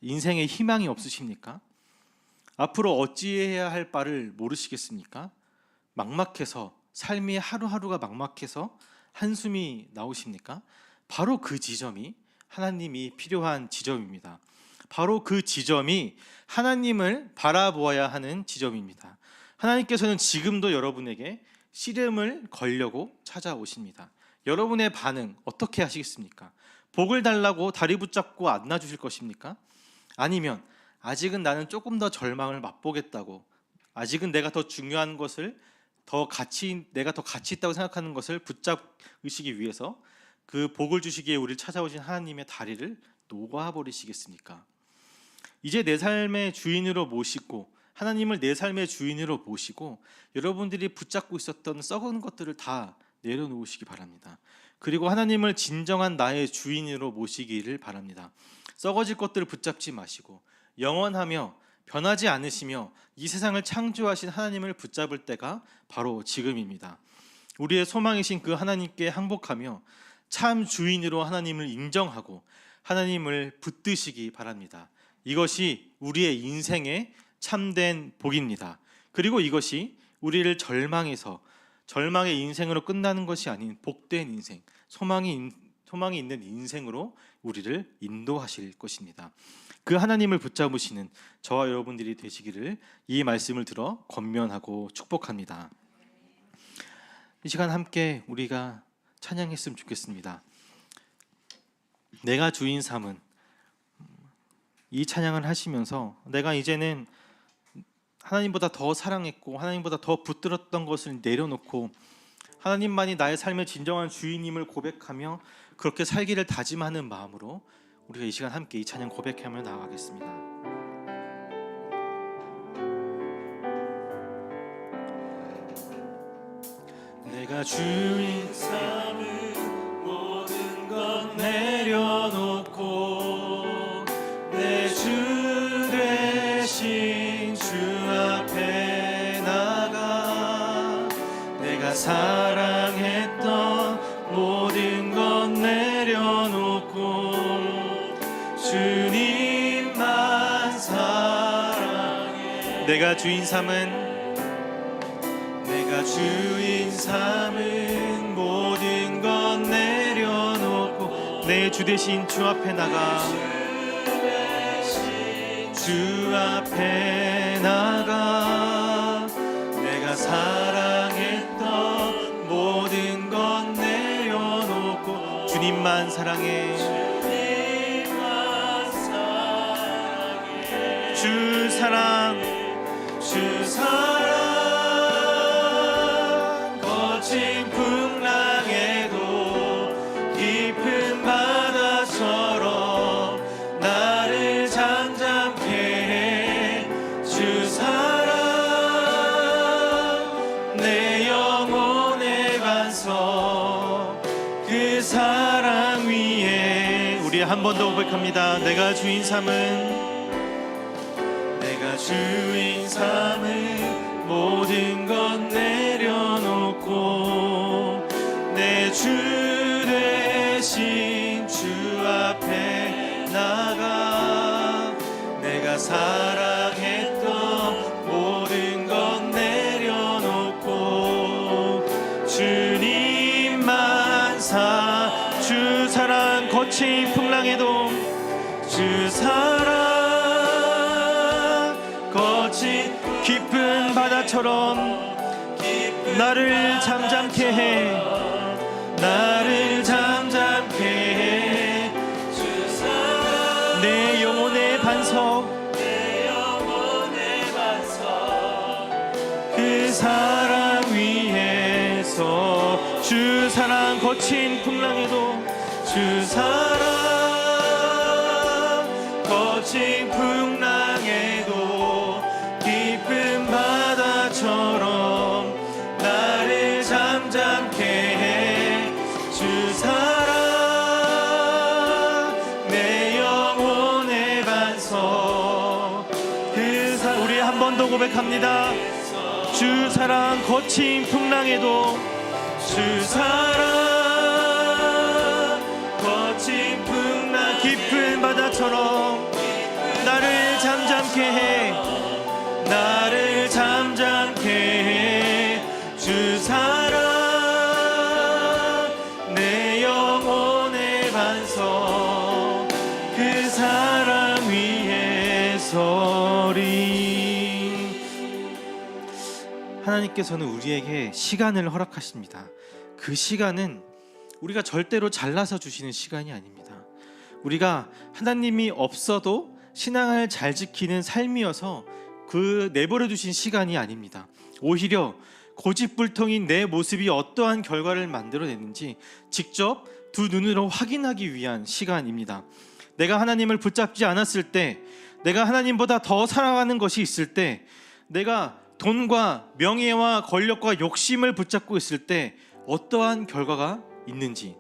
인생에 희망이 없으십니까? 앞으로 어찌해야 할 바를 모르시겠습니까? 막막해서, 삶이 하루하루가 막막해서 한숨이 나오십니까? 바로 그 지점이 하나님이 필요한 지점입니다. 바로 그 지점이 하나님을 바라보아야 하는 지점입니다. 하나님께서는 지금도 여러분에게 씨름을 걸려고 찾아오십니다. 여러분의 반응 어떻게 하시겠습니까? 복을 달라고 다리 붙잡고 안아주실 것입니까? 아니면 아직은 나는 조금 더 절망을 맛보겠다고, 아직은 내가 더 중요한 것을 내가 더 가치 있다고 생각하는 것을 붙잡으시기 위해서 그 복을 주시기에 우리를 찾아오신 하나님의 다리를 놓아버리시겠습니까? 이제 내 삶의 주인으로 모시고, 하나님을 내 삶의 주인으로 모시고 여러분들이 붙잡고 있었던 썩은 것들을 다 내려놓으시기 바랍니다. 그리고 하나님을 진정한 나의 주인으로 모시기를 바랍니다. 썩어질 것들을 붙잡지 마시고 영원하며 변하지 않으시며 이 세상을 창조하신 하나님을 붙잡을 때가 바로 지금입니다. 우리의 소망이신 그 하나님께 항복하며 참 주인으로 하나님을 인정하고 하나님을 붙드시기 바랍니다. 이것이 우리의 인생의 참된 복입니다. 그리고 이것이 우리를 절망의 인생으로 끝나는 것이 아닌 복된 인생, 소망이 있는 인생으로 우리를 인도하실 것입니다. 그 하나님을 붙잡으시는 저와 여러분들이 되시기를 이 말씀을 들어 권면하고 축복합니다. 이 시간 함께 우리가 찬양했으면 좋겠습니다. 내가 주인 삼은, 이 찬양을 하시면서 내가 이제는 하나님보다 더 사랑했고 하나님보다 더 붙들었던 것을 내려놓고 하나님만이 나의 삶의 진정한 주인임을 고백하며 그렇게 살기를 다짐하는 마음으로 우리가 이 시간 함께 이 찬양 고백하며 나아가겠습니다. 내가 주인 삼은 모든 것 내려놓고 내 주 되신 주 앞에 나가 내가 사랑했던 모든 것 내려놓고 주님만 사랑해. 내가 주인 삼은 모든 것 내려놓고 내 주 대신 주 앞에 나가 주 앞에 나가 내가 사랑해. 주 사랑, 주 사랑, 거친 풍랑에도 깊은 바다처럼 나를 잠잠케 해. 주 사랑, 내 영혼의 반석, 그 사랑 위에. 우리 한 번 더 고백합니다. 내가 주인 삼은, 주인 삼은 모든 것 내려놓고 내 주 대신 주 앞에 나가. 내가 사랑했던 모든 것 내려놓고 주님만 주 사랑, 거친 풍랑에도 주 사랑, 거친 깊은 바다처럼 나를 잠잠케 해. 나를 잠잠케 해. 내 영혼의 반석, 그 사랑 위에서. 주 사랑, 거친 풍랑에도 주 사랑, 거친 풍랑에도 깊은 바다처럼 나를 잠잠케 해. 주 사랑, 내 영혼의 반석, 그 사랑. 우리 한 번 더 고백합니다. 주 사랑, 거친 풍랑에도 주 사랑, 거친 풍랑, 깊은 바다처럼 나를 잠잠케 해. 나를 잠잠케 해. 주 사랑, 내 영혼의 반석, 그 사랑 위에 서리. 하나님께서는 우리에게 시간을 허락하십니다. 그 시간은 우리가 절대로 잘라서 주시는 시간이 아닙니다. 우리가 하나님이 없어도 신앙을 잘 지키는 삶이어서 그 내버려 두신 시간이 아닙니다. 오히려 고집불통인 내 모습이 어떠한 결과를 만들어내는지 직접 두 눈으로 확인하기 위한 시간입니다. 내가 하나님을 붙잡지 않았을 때, 내가 하나님보다 더 사랑하는 것이 있을 때, 내가 돈과 명예와 권력과 욕심을 붙잡고 있을 때 어떠한 결과가 있는지,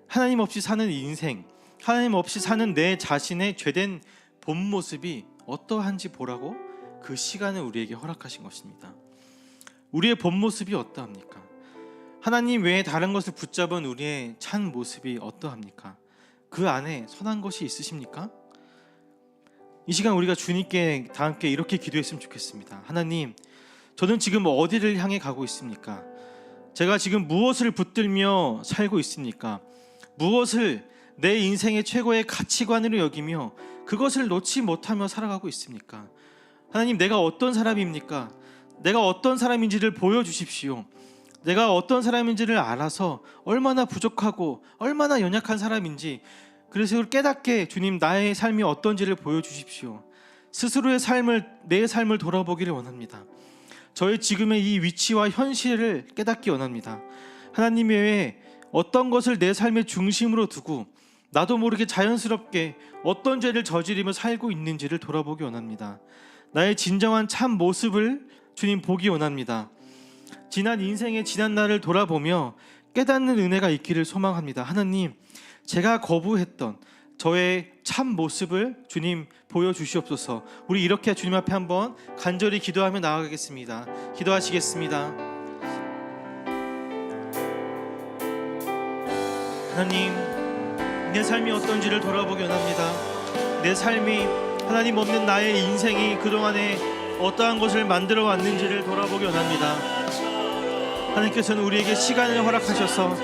하나님 없이 사는 인생, 하나님 없이 사는 내 자신의 죄된 본 모습이 어떠한지 보라고 그 시간을 우리에게 허락하신 것입니다. 우리의 본 모습이 어떠합니까? 하나님 외에 다른 것을 붙잡은 우리의 찬 모습이 어떠합니까? 그 안에 선한 것이 있으십니까? 이 시간 우리가 주님께 다 함께 이렇게 기도했으면 좋겠습니다. 하나님, 저는 지금 어디를 향해 가고 있습니까? 제가 지금 무엇을 붙들며 살고 있습니까? 무엇을 내 인생의 최고의 가치관으로 여기며 그것을 놓지 못하며 살아가고 있습니까? 하나님, 내가 어떤 사람입니까? 내가 어떤 사람인지를 보여주십시오. 내가 어떤 사람인지를 알아서 얼마나 부족하고 얼마나 연약한 사람인지, 그래서 깨닫게 주님, 나의 삶이 어떤지를 보여주십시오. 스스로의 삶을, 내 삶을 돌아보기를 원합니다. 저의 지금의 이 위치와 현실을 깨닫기 원합니다. 하나님 외에 어떤 것을 내 삶의 중심으로 두고 나도 모르게 자연스럽게 어떤 죄를 저지르며 살고 있는지를 돌아보기 원합니다. 나의 진정한 참 모습을 주님 보기 원합니다. 지난 인생의 지난 날을 돌아보며 깨닫는 은혜가 있기를 소망합니다. 하나님, 제가 거부했던 저의 참 모습을 주님 보여주시옵소서. 우리 이렇게 주님 앞에 한번 간절히 기도하며 나아가겠습니다. 기도하시겠습니다. 하나님, 내 삶이 어떤지를 돌아보기 원합니다. 내 삶이 하나님 없는 나의 인생이 그동안에 어떠한 것을 만들어 왔는지를 돌아보기 원합니다. 하나님께서는 우리에게 시간을 허락하셔서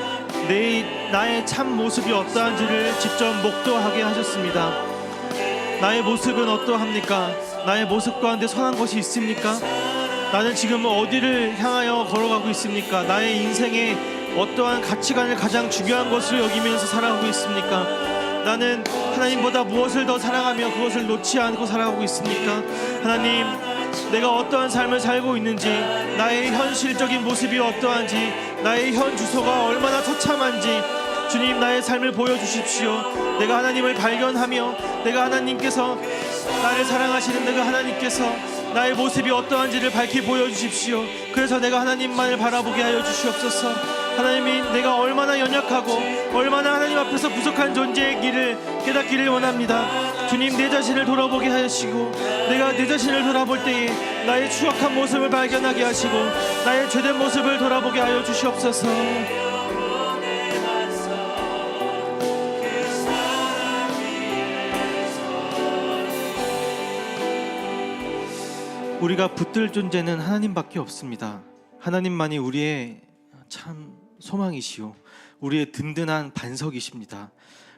나의 참 모습이 어떠한지를 직접 목도하게 하셨습니다. 나의 모습은 어떠합니까? 나의 모습 가운데 선한 것이 있습니까? 나는 지금 어디를 향하여 걸어가고 있습니까? 나의 인생의 어떠한 가치관을 가장 중요한 것을 여기면서 살아가고 있습니까? 나는 하나님보다 무엇을 더 사랑하며 그것을 놓지 않고 살아가고 있습니까? 하나님, 내가 어떠한 삶을 살고 있는지, 나의 현실적인 모습이 어떠한지, 나의 현 주소가 얼마나 처참한지 주님, 나의 삶을 보여주십시오. 내가 하나님을 발견하며 내가 하나님께서 나를 사랑하시는 내가 하나님께서 나의 모습이 어떠한지를 밝히 보여주십시오. 그래서 내가 하나님만을 바라보게 하여 주시옵소서. 하나님이 내가 얼마나 연약하고 얼마나 하나님 앞에서 부족한 존재의 길을 깨닫기를 원합니다. 주님, 내 자신을 돌아보게 하시고 내가 내 자신을 돌아볼 때에 나의 추악한 모습을 발견하게 하시고 나의 죄된 모습을 돌아보게 하여 주시옵소서. 우리가 붙들 존재는 하나님밖에 없습니다. 하나님만이 우리의 참 소망이시오, 우리의 든든한 반석이십니다.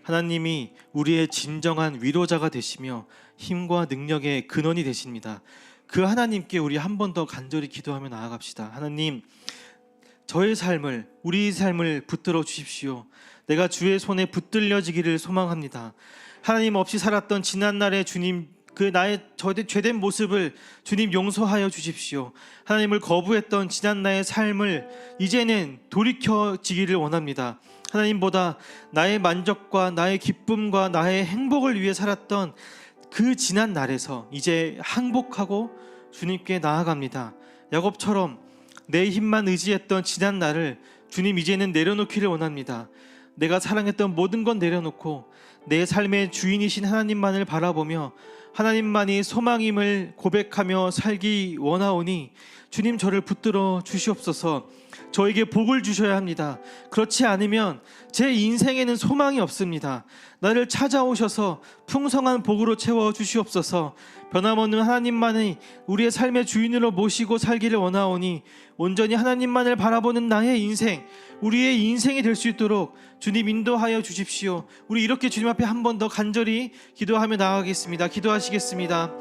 하나님이 우리의 진정한 위로자가 되시며 힘과 능력의 근원이 되십니다. 그 하나님께 우리 한 번 더 간절히 기도하며 나아갑시다. 하나님, 저의 삶을, 우리 삶을 붙들어 주십시오. 내가 주의 손에 붙들려지기를 소망합니다. 하나님 없이 살았던 지난날의 주님, 그 나의 죄된 모습을 주님 용서하여 주십시오. 하나님을 거부했던 지난 나의 삶을 이제는 돌이켜지기를 원합니다. 하나님보다 나의 만족과 나의 기쁨과 나의 행복을 위해 살았던 그 지난 날에서 이제 항복하고 주님께 나아갑니다. 야곱처럼 내 힘만 의지했던 지난 날을 주님 이제는 내려놓기를 원합니다. 내가 사랑했던 모든 건 내려놓고 내 삶의 주인이신 하나님만을 바라보며 하나님만이 소망임을 고백하며 살기 원하오니 주님, 저를 붙들어 주시옵소서. 저에게 복을 주셔야 합니다. 그렇지 않으면 제 인생에는 소망이 없습니다. 나를 찾아오셔서 풍성한 복으로 채워 주시옵소서. 변함없는 하나님만이 우리의 삶의 주인으로 모시고 살기를 원하오니 온전히 하나님만을 바라보는 나의 인생, 우리의 인생이 될 수 있도록 주님 인도하여 주십시오. 우리 이렇게 주님 앞에 한 번 더 간절히 기도하며 나아가겠습니다. 기도하시겠습니다.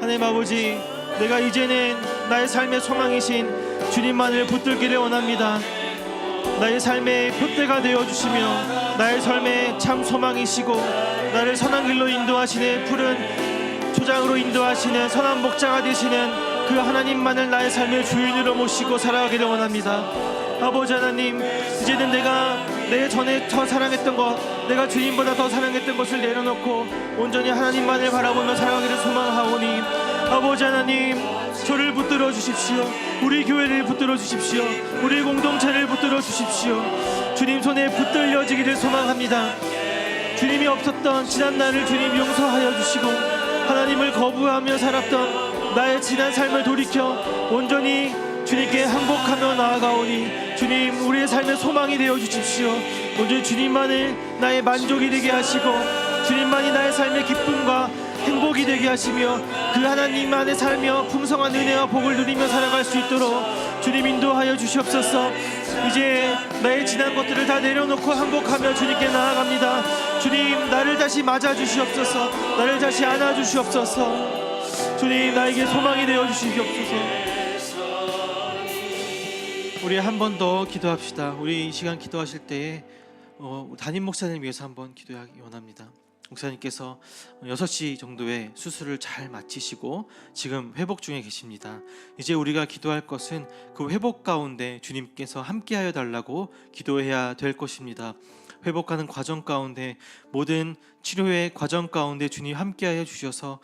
하나님 아버지, 내가 이제는 나의 삶의 소망이신 주님만을 붙들기를 원합니다. 나의 삶의 표대가 되어주시며 나의 삶의 참 소망이시고 나를 선한 길로 인도하시는 푸른 초장으로 인도하시는 선한 목자가 되시는 그 하나님만을 나의 삶의 주인으로 모시고 살아가기를 원합니다. 아버지 하나님, 이제는 내가 내 전에 더 사랑했던 것, 내가 주님보다 더 사랑했던 것을 내려놓고 온전히 하나님만을 바라보며 살아가기를 소망하오니 아버지 하나님, 저를 붙들어 주십시오. 우리 교회를 붙들어 주십시오. 우리 공동체를 붙들어 주십시오. 주님 손에 붙들려지기를 소망합니다. 주님이 없었던 지난 날을 주님 용서하여 주시고 하나님을 거부하며 살았던 나의 지난 삶을 돌이켜 온전히 주님께 항복하며 나아가오니 주님, 우리의 삶의 소망이 되어 주십시오. 온전히 주님만을 나의 만족이 되게 하시고 주님만이 나의 삶의 기쁨과 행복이 되게 하시며 그 하나님만에 살며 풍성한 은혜와 복을 누리며 살아갈 수 있도록 주님 인도하여 주시옵소서. 이제 나의 지난 것들을 다 내려놓고 항복하며 주님께 나아갑니다. 주님, 나를 다시 맞아주시옵소서. 나를 다시 안아주시옵소서. 주님, 나에게 소망이 되어 주시옵소서. 우리 한 번 더 기도합시다. 우리 이 시간 기도하실 때에 담임 목사님 위해서 한번 기도하기 원합니다. 목사님께서 6시 정도에 수술을 잘 마치시고 지금 회복 중에 계십니다. 이제 우리가 기도할 것은 그 회복 가운데 주님께서 함께하여 달라고 기도해야 될 것입니다. 회복하는 과정 가운데, 모든 치료의 과정 가운데 주님 함께하여 주셔서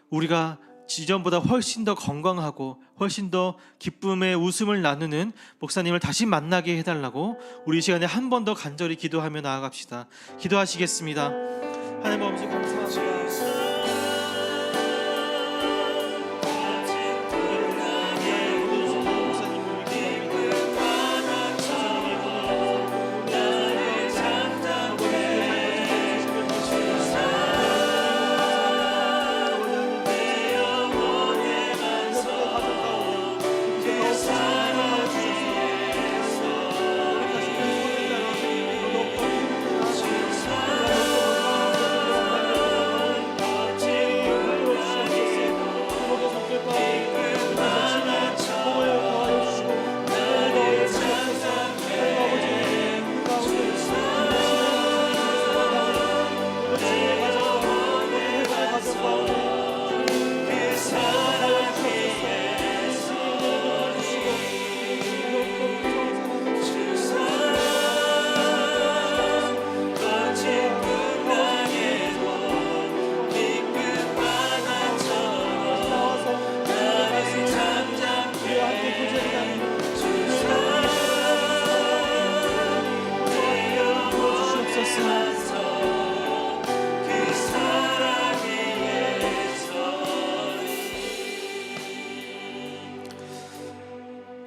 우리가 이전보다 훨씬 더 건강하고 훨씬 더 기쁨의 웃음을 나누는 목사님을 다시 만나게 해달라고 우리 이 시간에 한 번 더 간절히 기도하며 나아갑시다. 기도하시겠습니다. 하나님 아버지, 감사합니다.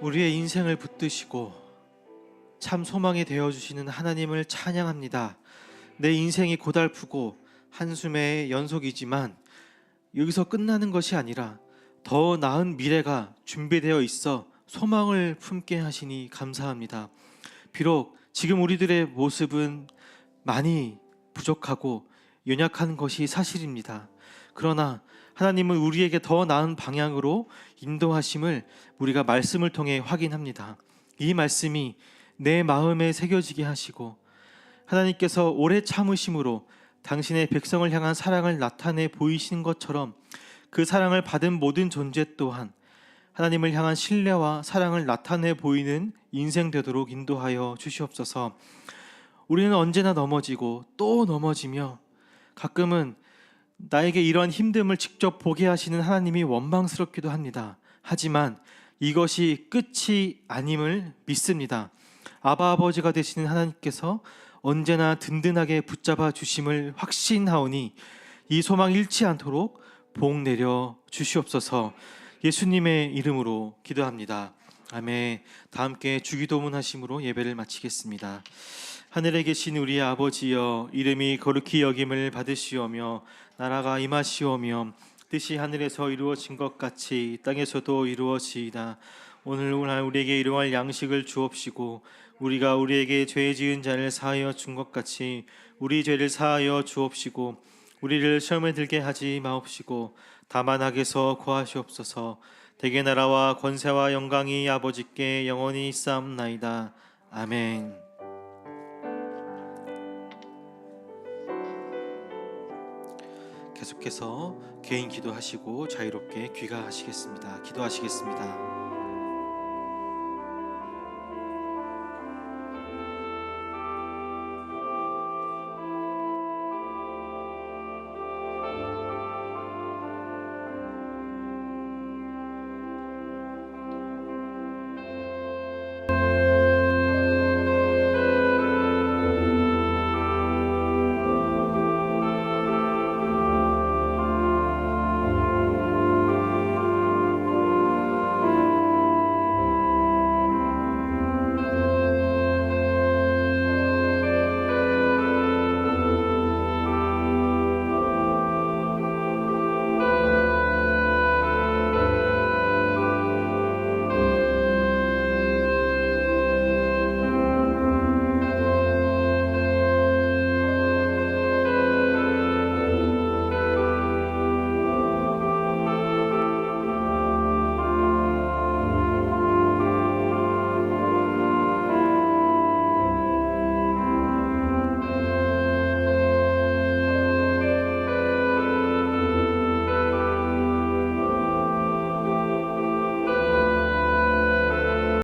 우리의 인생을 붙드시고 참 소망이 되어주시는 하나님을 찬양합니다. 내 인생이 고달프고 한숨의 연속이지만 여기서 끝나는 것이 아니라 더 나은 미래가 준비되어 있어 소망을 품게 하시니 감사합니다. 비록 지금 우리들의 모습은 많이 부족하고 연약한 것이 사실입니다. 그러나 하나님은 우리에게 더 나은 방향으로 인도하심을 우리가 말씀을 통해 확인합니다. 이 말씀이 내 마음에 새겨지게 하시고 하나님께서 오래 참으심으로 당신의 백성을 향한 사랑을 나타내 보이신 것처럼 그 사랑을 받은 모든 존재 또한 하나님을 향한 신뢰와 사랑을 나타내 보이는 인생 되도록 인도하여 주시옵소서. 우리는 언제나 넘어지고 또 넘어지며 가끔은 나에게 이런 힘듦을 직접 보게 하시는 하나님이 원망스럽기도 합니다. 하지만 이것이 끝이 아님을 믿습니다. 아바 아버지가 되시는 하나님께서 언제나 든든하게 붙잡아 주심을 확신하오니 이 소망 잃지 않도록 복 내려 주시옵소서. 예수님의 이름으로 기도합니다. 아멘. 다 함께 주기도문 하심으로 예배를 마치겠습니다. 하늘에 계신 우리 아버지여, 이름이 거룩히 여김을 받으시오며 나라가 임하시오며 뜻이 하늘에서 이루어진 것 같이 땅에서도 이루어지이다. 오늘 우리에게 일용할 양식을 주옵시고 우리가 우리에게 죄 지은 자를 사하여 준 것 같이 우리 죄를 사하여 주옵시고 우리를 시험에 들게 하지 마옵시고 다만 악에서 구하시옵소서. 대개 나라와 권세와 영광이 아버지께 영원히 있사옵나이다. 아멘. 계속해서 개인 기도하시고 자유롭게 귀가하시겠습니다. 기도하시겠습니다.